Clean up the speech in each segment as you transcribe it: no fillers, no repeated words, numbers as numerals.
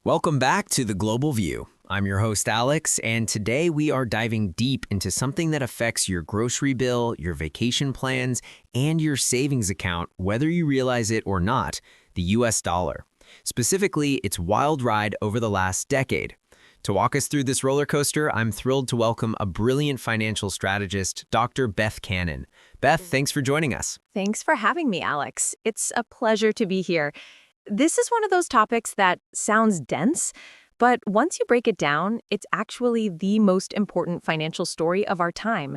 Welcome back to The Global View. I'm your host, Alex, and today we are diving deep into something that affects your grocery bill, your vacation plans, and your savings account, whether you realize it or not, the US dollar. Specifically, its wild ride over the last decade. To walk us through this roller coaster, I'm thrilled to welcome a brilliant financial strategist, Dr. Beth Cannon. Beth, thanks for joining us. Thanks for having me, Alex. It's a pleasure to be here. This is one of those topics that sounds dense, but once you break it down, it's actually the most important financial story of our time.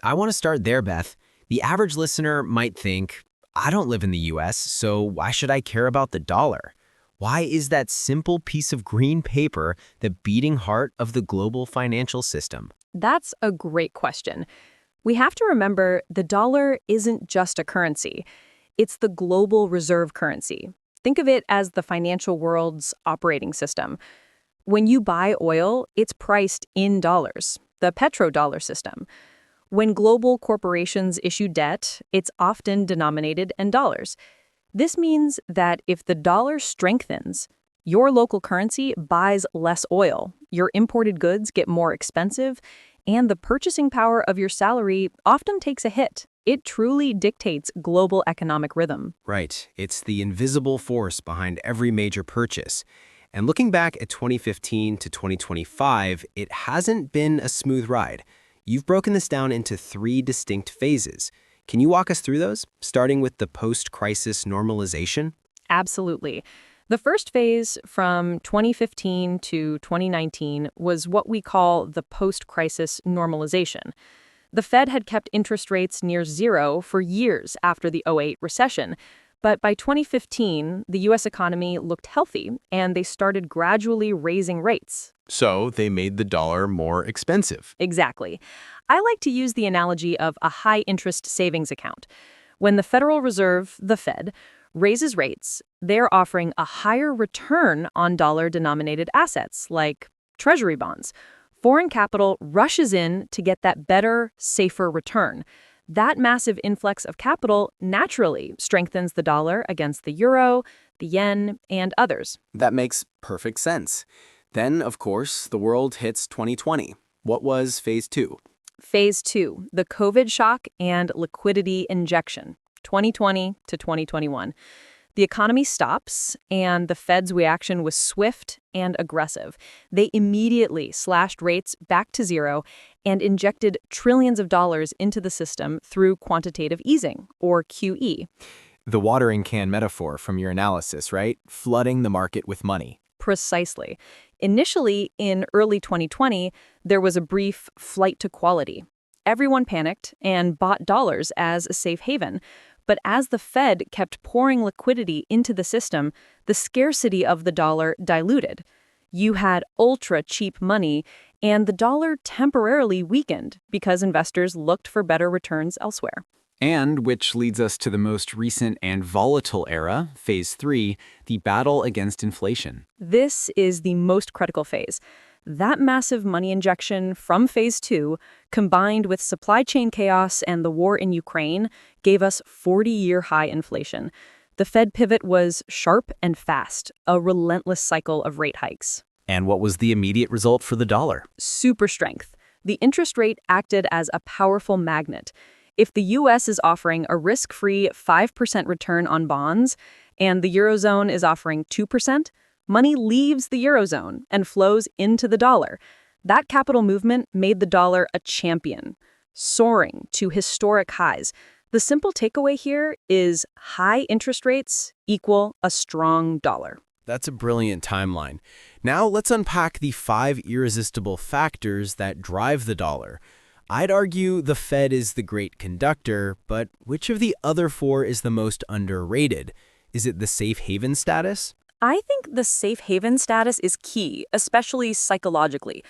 I want to start there, Beth. The average listener might think, I don't live in the US, so why should I care about the dollar? Why is that simple piece of green paper the beating heart of the global financial system? That's a great question. We have to remember the dollar isn't just a currency. It's the global reserve currency. Think of it as the financial world's operating system. When you buy oil, it's priced in dollars, the petrodollar system. When global corporations issue debt, it's often denominated in dollars. This means that if the dollar strengthens, your local currency buys less oil, your imported goods get more expensive, and the purchasing power of your salary often takes a hit. It truly dictates global economic rhythm. Right. It's the invisible force behind every major purchase. And looking back at 2015 to 2025, it hasn't been a smooth ride. You've broken this down into 3 distinct phases. Can you walk us through those, starting with the post-crisis normalization? Absolutely. The first phase from 2015 to 2019 was what we call the post-crisis normalization. The Fed had kept interest rates near zero for years after the '08 recession, but by 2015, the U.S. economy looked healthy, and they started gradually raising rates. So they made the dollar more expensive. Exactly. I like to use the analogy of a high-interest savings account. When the Federal Reserve, the Fed, raises rates, they're offering a higher return on dollar-denominated assets, like treasury bonds. Foreign capital rushes in to get that better, safer return. That massive influx of capital naturally strengthens the dollar against the euro, the yen, and others. That makes perfect sense. Then, of course, the world hits 2020. What was phase 2? Phase 2, the COVID shock and liquidity injection, 2020 to 2021. The economy stops, and the Fed's reaction was swift and aggressive. They immediately slashed rates back to zero and injected trillions of dollars into the system through quantitative easing, or QE. The watering can metaphor from your analysis, right? Flooding the market with money. Precisely. Initially, in early 2020, there was a brief flight to quality. Everyone panicked and bought dollars as a safe haven. But as the Fed kept pouring liquidity into the system, the scarcity of the dollar diluted. You had ultra-cheap money, and the dollar temporarily weakened because investors looked for better returns elsewhere. And which leads us to the most recent and volatile era, phase 3, the battle against inflation. This is the most critical phase. That massive money injection from phase 2, combined with supply chain chaos and the war in Ukraine, gave us 40-year high inflation. The Fed pivot was sharp and fast, a relentless cycle of rate hikes. And what was the immediate result for the dollar? Super strength. The interest rate acted as a powerful magnet. If the U.S. is offering a risk-free 5% return on bonds, and the Eurozone is offering 2%, money leaves the Eurozone and flows into the dollar. That capital movement made the dollar a champion, soaring to historic highs. The simple takeaway here is high interest rates equal a strong dollar. That's a brilliant timeline. Now let's unpack the 5 irresistible factors that drive the dollar. I'd argue the Fed is the great conductor, but which of the other 4 is the most underrated? Is it the safe haven status? I think the safe haven status is key, especially psychologically.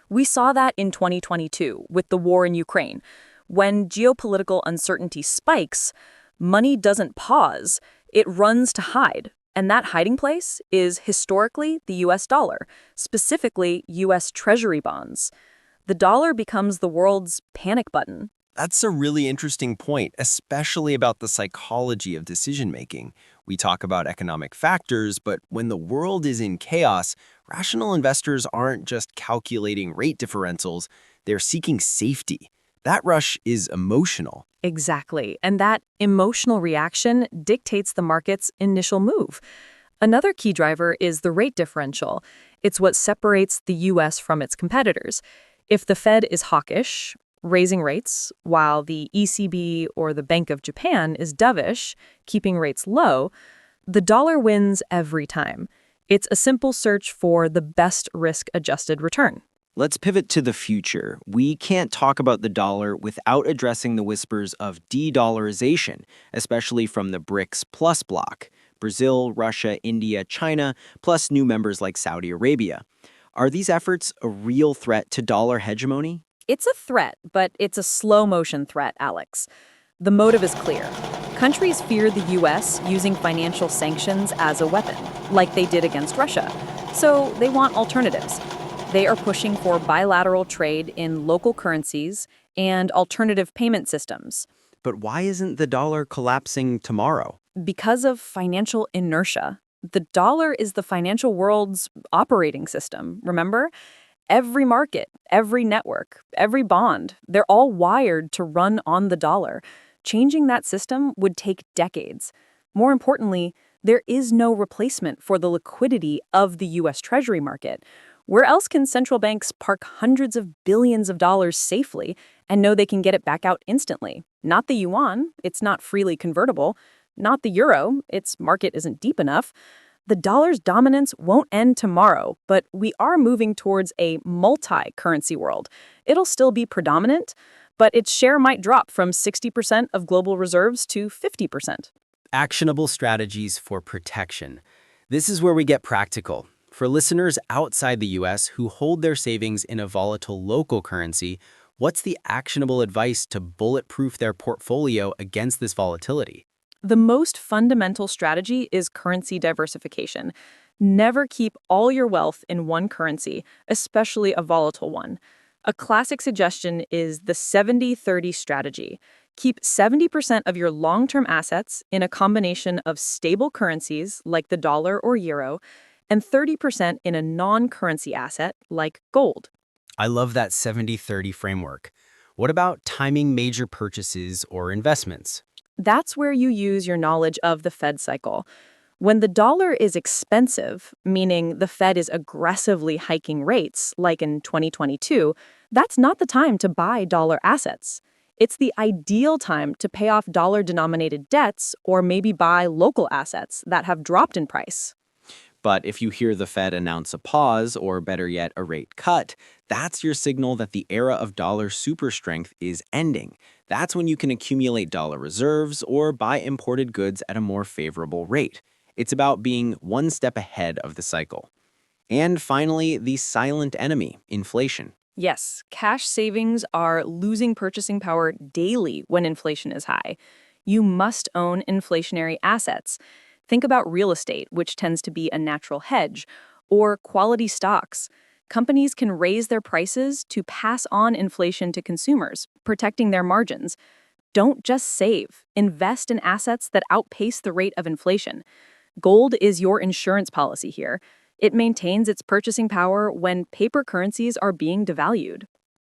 We saw that in 2022 with the war in Ukraine. When geopolitical uncertainty spikes, money doesn't pause, it runs to hide. And that hiding place is historically the US dollar, specifically US Treasury bonds. The dollar becomes the world's panic button. That's a really interesting point, especially about the psychology of decision-making. We talk about economic factors, but when the world is in chaos, rational investors aren't just calculating rate differentials, they're seeking safety. That rush is emotional. Exactly. And that emotional reaction dictates the market's initial move. Another key driver is the rate differential. It's what separates the U.S. from its competitors. If the Fed is hawkish, raising rates, while the ECB or the Bank of Japan is dovish, keeping rates low, the dollar wins every time. It's a simple search for the best risk-adjusted return. Let's pivot to the future. We can't talk about the dollar without addressing the whispers of de-dollarization, especially from the BRICS Plus bloc: Brazil, Russia, India, China, plus new members like Saudi Arabia. Are these efforts a real threat to dollar hegemony? It's a threat, but it's a slow-motion threat, Alex. The motive is clear. Countries fear the U.S. using financial sanctions as a weapon, like they did against Russia. So they want alternatives. They are pushing for bilateral trade in local currencies and alternative payment systems. But why isn't the dollar collapsing tomorrow? Because of financial inertia. The dollar is the financial world's operating system, remember? Every market, every network, every bond, they're all wired to run on the dollar. Changing that system would take decades. More importantly, there is no replacement for the liquidity of the U.S. Treasury market. Where else can central banks park hundreds of billions of dollars safely and know they can get it back out instantly? Not the yuan, it's not freely convertible. Not the euro, its market isn't deep enough. The dollar's dominance won't end tomorrow, but we are moving towards a multi-currency world. It'll still be predominant, but its share might drop from 60% of global reserves to 50%. Actionable strategies for protection. This is where we get practical. For listeners outside the U.S. who hold their savings in a volatile local currency, what's the actionable advice to bulletproof their portfolio against this volatility? The most fundamental strategy is currency diversification. Never keep all your wealth in one currency, especially a volatile one. A classic suggestion is the 70-30 strategy. Keep 70% of your long-term assets in a combination of stable currencies like the dollar or euro, and 30% in a non-currency asset like gold. I love that 70-30 framework. What about timing major purchases or investments? That's where you use your knowledge of the Fed cycle. When the dollar is expensive, meaning the Fed is aggressively hiking rates, like in 2022, that's not the time to buy dollar assets. It's the ideal time to pay off dollar-denominated debts or maybe buy local assets that have dropped in price. But if you hear the Fed announce a pause, or better yet, a rate cut, that's your signal that the era of dollar super strength is ending. That's when you can accumulate dollar reserves or buy imported goods at a more favorable rate. It's about being one step ahead of the cycle. And finally, the silent enemy, inflation. Yes, cash savings are losing purchasing power daily when inflation is high. You must own inflationary assets. Think about real estate, which tends to be a natural hedge, or quality stocks. Companies can raise their prices to pass on inflation to consumers, protecting their margins. Don't just save. Invest in assets that outpace the rate of inflation. Gold is your insurance policy here. It maintains its purchasing power when paper currencies are being devalued.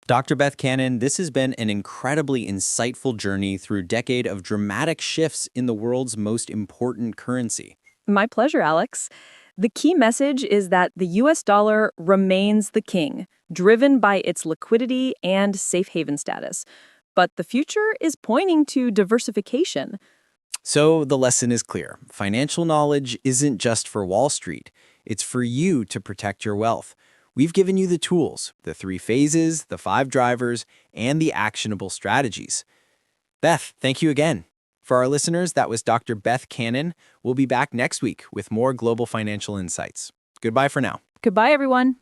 Dr. Beth Cannon, this has been an incredibly insightful journey through a decade of dramatic shifts in the world's most important currency. My pleasure, Alex. The key message is that the US dollar remains the king, driven by its liquidity and safe haven status. But the future is pointing to diversification. So the lesson is clear. Financial knowledge isn't just for Wall Street. It's for you to protect your wealth. We've given you the tools, the 3 phases, the 5 drivers, and the actionable strategies. Beth, thank you again. For our listeners, that was Dr. Beth Cannon. We'll be back next week with more global financial insights. Goodbye for now. Goodbye, everyone.